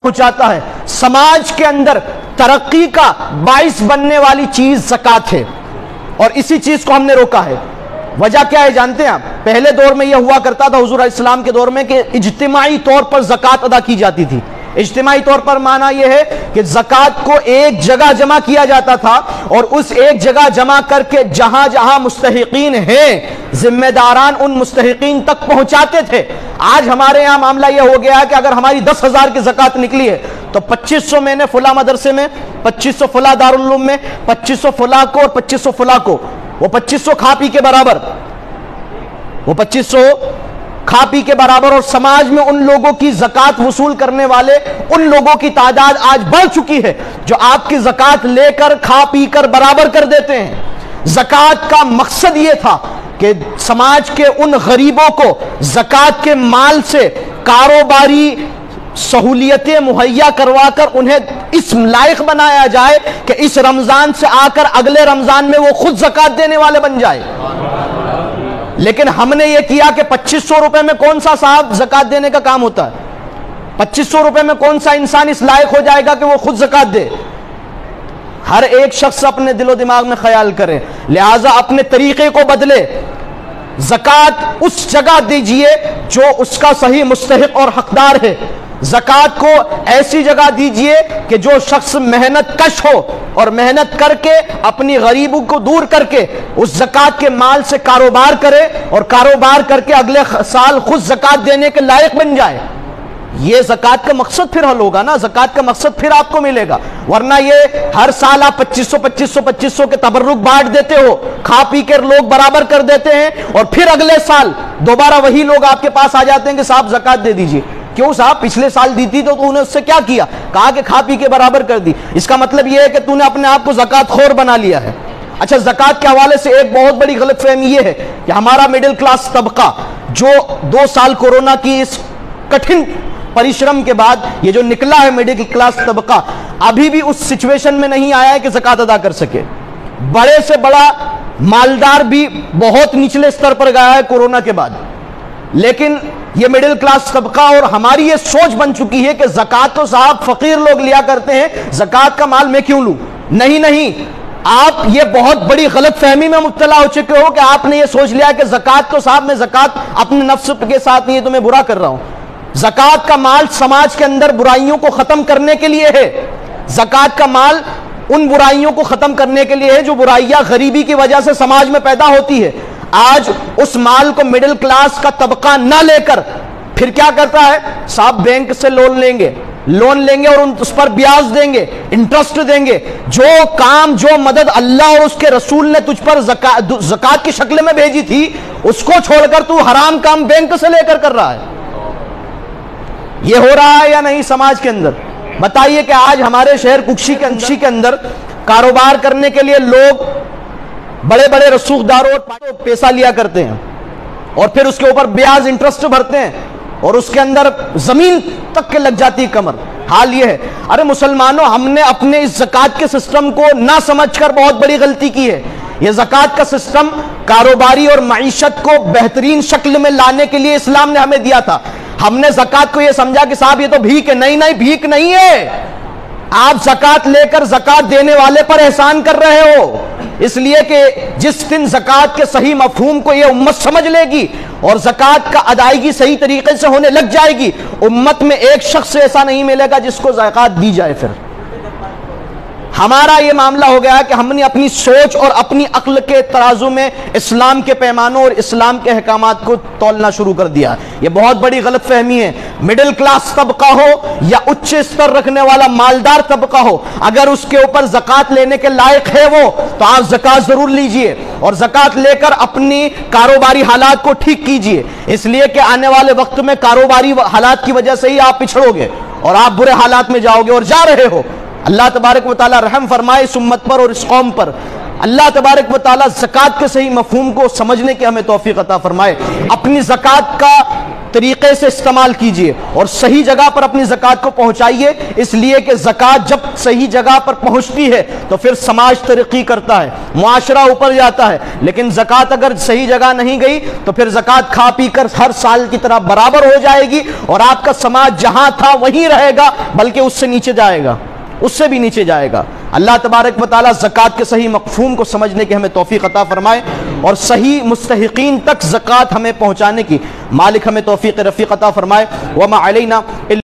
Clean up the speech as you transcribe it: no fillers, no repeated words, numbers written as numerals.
پہنچاتا ہے۔ سماج کے اندر ترقی کا باعث بننے والی چیز زکوٰۃ ہے، اور اسی چیز کو ہم نے روکا ہے۔ وجہ کیا ہے جانتے ہیں آپ؟ پہلے دور میں یہ ہوا کرتا تھا حضور علیہ السلام کے دور میں کہ اجتماعی طور پر زکوٰۃ ادا کی جاتی تھی۔ اجتماعی طور پر معنی یہ ہے کہ زکوٰۃ کو ایک جگہ جمع کیا جاتا تھا، اور اس ایک جگہ جمع کر کے جہاں جہاں مستحقین ہیں ذمہ داران ان مستحقین تک پہنچاتے تھے۔ آج ہمارے یہاں معاملہ یہ ہو گیا ہے کہ اگر ہماری 10,000 کی زکوٰۃ نکلی ہے تو 2500 میں نے فلاں مدرسے میں، 2500 فلاں دارالعلوم میں، 2500 فلاں کو اور 2500 فلاں کو، وہ 2500 کھا پی کے برابر، وہ 2500 کھا پی کے برابر، اور سماج میں ان لوگوں کی زکوٰۃ وصول کرنے والے ان لوگوں کی تعداد آج بڑھ چکی ہے جو آپ کی زکوٰۃ لے کر کھا پی کر برابر کر دیتے ہیں۔ زکوٰۃ کا مقصد یہ تھا کہ سماج کے ان غریبوں کو زکوٰۃ کے مال سے کاروباری سہولیتیں مہیا کروا کر انہیں اس لائق بنایا جائے کہ اس رمضان سے آ کر اگلے رمضان میں وہ خود زکوٰۃ دینے والے بن جائے۔ لیکن ہم نے یہ کیا کہ 2500 روپے میں کون سا صاحب زکوٰۃ دینے کا کام ہوتا ہے؟ 2500 روپے میں کون سا انسان اس لائق ہو جائے گا کہ وہ خود زکوٰۃ دے؟ ہر ایک شخص اپنے دل و دماغ میں خیال کرے، لہٰذا اپنے طریقے کو بدلے۔ زکوٰۃ اس جگہ دیجئے جو اس کا صحیح مستحق اور حقدار ہے۔ زکوٰۃ کو ایسی جگہ دیجئے کہ جو شخص محنت کش ہو اور محنت کر کے اپنی غریبوں کو دور کر کے اس زکوٰۃ کے مال سے کاروبار کرے، اور کاروبار کر کے اگلے سال خود زکوٰۃ دینے کے لائق بن جائے۔ یہ زکوٰۃ کا مقصد پھر حل ہوگا نا، زکوٰۃ کا مقصد پھر آپ کو ملے گا۔ ورنہ یہ ہر سال آپ 2500 کے تبرک بانٹ دیتے ہو، کھا پی کر لوگ برابر کر دیتے ہیں، اور پھر اگلے سال دوبارہ وہی لوگ آپ کے پاس آ جاتے ہیں کہ صاحب زکوٰۃ دے دیجئے۔ کیوں صاحب؟ پچھلے سال دی تھی تو نے اس سے کیا کیا؟ کہا کہ کھا پی کے برابر کر دی۔ اس کا مطلب یہ ہے کہ تو نے اپنے آپ کو زکوٰۃ خور بنا لیا ہے۔ اچھا، زکوٰۃ کے حوالے سے ایک بہت بڑی غلط فہمی یہ ہے کہ ہمارا مڈل کلاس طبقہ جو 2 سال کورونا کی اس کٹھن پریشرم کے بعد یہ جو نکلا ہے مڈل کلاس طبقہ، ابھی بھی اس سچویشن میں نہیں آیا ہے کہ زکوٰۃ ادا کر سکے۔ بڑے سے بڑا مالدار بھی بہت نچلے سطر پر گیا ہے کورونا کے بعد، لیکن یہ مڈل کلاس طبقہ اور ہماری یہ سوچ بن چکی ہے کہ زکوٰۃ تو صاحب فقیر لوگ لیا کرتے ہیں، زکوٰۃ کا مال میں کیوں لوں؟ نہیں، آپ یہ بہت بڑی غلط فہمی میں مبتلا ہو چکے ہو کہ آپ نے یہ سوچ لیا کہ زکوٰۃ تو صاحب میں زکوٰۃ اپنے نفس کے ساتھ نہیں ہے تو میں برا کر رہا ہوں۔ زکوٰۃ کا مال سماج کے اندر برائیوں کو ختم کرنے کے لیے ہے۔ زکوٰۃ کا مال ان برائیوں کو ختم کرنے کے لیے ہے جو برائیاں غریبی کی وجہ سے سماج میں پیدا ہوتی ہے۔ آج اس مال کو مڈل کلاس کا طبقہ نہ لے کر پھر کیا کرتا ہے؟ صاحب بینک سے لون لیں گے اور اس پر بیاج دیں گے، انٹرسٹ دیں گے۔ جو کام، جو مدد اللہ اور اس کے رسول نے تجھ پر زکوٰۃ کی شکل میں بھیجی تھی، اس کو چھوڑ کر تو حرام کام بینک سے لے کر رہا ہے۔ یہ ہو رہا ہے یا نہیں سماج کے اندر؟ بتائیے کہ آج ہمارے شہر ککشی کے اندر کاروبار کرنے کے لیے لوگ بڑے بڑے رسوخداروں اور پیسہ لیا کرتے ہیں، اور پھر اس کے اوپر بیاج انٹرسٹ بھرتے ہیں، اور اس کے اندر زمین تک کے لگ جاتی کمر۔ حال یہ ہے، ارے مسلمانوں، ہم نے اپنے اس زکوٰۃ کے سسٹم کو نہ سمجھ کر بہت بڑی غلطی کی ہے۔ یہ زکوٰۃ کا سسٹم کاروباری اور معیشت کو بہترین شکل میں لانے کے لیے اسلام نے ہمیں دیا تھا۔ ہم نے زکوٰۃ کو یہ سمجھا کہ صاحب یہ تو بھیک ہے۔ نہیں، بھیک نہیں ہے۔ آپ زکوٰۃ لے کر زکوٰۃ دینے والے پر احسان کر رہے ہو، اس لیے کہ جس دن زکوٰۃ کے صحیح مفہوم کو یہ امت سمجھ لے گی اور زکوٰۃ کا ادائیگی صحیح طریقے سے ہونے لگ جائے گی، امت میں ایک شخص ایسا نہیں ملے گا جس کو زکوٰۃ دی جائے۔ پھر ہمارا یہ معاملہ ہو گیا کہ ہم نے اپنی سوچ اور اپنی عقل کے ترازو میں اسلام کے پیمانوں اور اسلام کے احکامات کو تولنا شروع کر دیا۔ یہ بہت بڑی غلط فہمی ہے۔ مڈل کلاس طبقہ ہو یا اچھ استر رکھنے والا مالدار طبقہ ہو، اگر اس کے اوپر زکوٰۃ لینے کے لائق ہے وہ، تو آپ زکوٰۃ ضرور لیجئے، اور زکوٰۃ لے کر اپنی کاروباری حالات کو ٹھیک کیجئے، اس لیے کہ آنے والے وقت میں کاروباری حالات کی وجہ سے ہی آپ پچھڑو گے اور آپ برے حالات میں جاؤ گے، اور جا رہے ہو۔ اللہ تبارک و تعالی رحم فرمائے اس امت پر اور اس قوم پر۔ اللہ تبارک و تعالی زکوٰۃ کے صحیح مفہوم کو سمجھنے کی ہمیں توفیق عطا فرمائے۔ اپنی زکوٰۃ کا طریقے سے استعمال کیجئے اور صحیح جگہ پر اپنی زکوٰۃ کو پہنچائیے، اس لیے کہ زکوٰۃ جب صحیح جگہ پر پہنچتی ہے تو پھر سماج ترقی کرتا ہے، معاشرہ اوپر جاتا ہے۔ لیکن زکوٰۃ اگر صحیح جگہ نہیں گئی تو پھر زکوٰۃ کھا پی کر ہر سال کی طرح برابر ہو جائے گی اور آپ کا سماج جہاں تھا وہیں رہے گا، بلکہ اس سے نیچے جائے گا، اس سے بھی نیچے جائے گا۔ اللہ تبارک و تعالیٰ زکوٰۃ کے صحیح مفہوم کو سمجھنے کی ہمیں توفیق عطا فرمائے اور صحیح مستحقین تک زکوٰۃ ہمیں پہنچانے کی مالک ہمیں توفیق رفیق عطا فرمائے۔ وما علینا